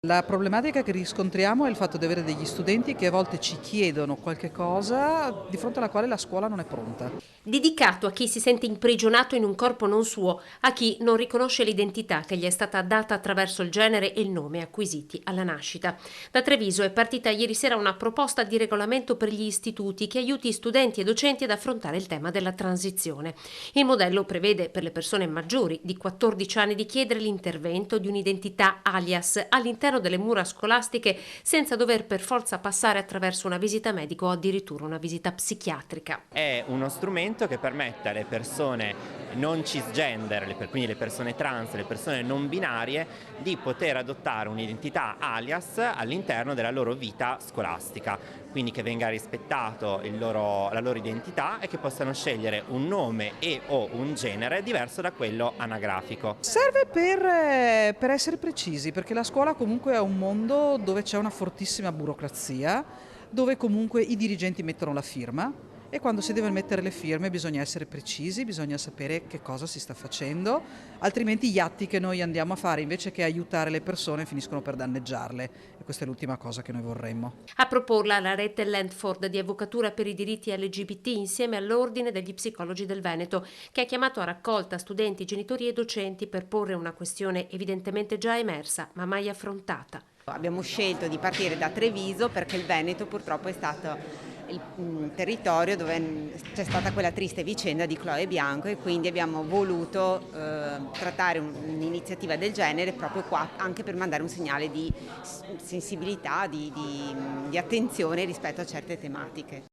La problematica che riscontriamo è il fatto di avere degli studenti che a volte ci chiedono qualche cosa di fronte alla quale la scuola non è pronta. Dedicato a chi si sente imprigionato in un corpo non suo, a chi non riconosce l'identità che gli è stata data attraverso il genere e il nome acquisiti alla nascita. Da Treviso è partita ieri sera una proposta di regolamento per gli istituti che aiuti studenti e docenti ad affrontare il tema della transizione. Il modello prevede per le persone maggiori di 14 anni di chiedere l'intervento di un'identità alias all'interno delle mura scolastiche senza dover per forza passare attraverso una visita medica o addirittura una visita psichiatrica. È uno strumento che permette alle persone non cisgender, quindi le persone trans, le persone non binarie, di poter adottare un'identità alias all'interno della loro vita scolastica, quindi che venga rispettato la loro identità e che possano scegliere un nome e o un genere diverso da quello anagrafico. Serve per essere precisi, perché la scuola comunque è un mondo dove c'è una fortissima burocrazia, dove comunque i dirigenti mettono la firma e quando si devono mettere le firme bisogna essere precisi, bisogna sapere che cosa si sta facendo, altrimenti gli atti che noi andiamo a fare invece che aiutare le persone finiscono per danneggiarle e questa è l'ultima cosa che noi vorremmo. A proporla la rete Landford di Avvocatura per i diritti LGBT insieme all'Ordine degli Psicologi del Veneto, che ha chiamato a raccolta studenti, genitori e docenti per porre una questione evidentemente già emersa ma mai affrontata. Abbiamo scelto di partire da Treviso perché il Veneto purtroppo è stato il territorio dove c'è stata quella triste vicenda di Chloe Bianco e quindi abbiamo voluto trattare un'iniziativa del genere proprio qua anche per mandare un segnale di sensibilità, di attenzione rispetto a certe tematiche.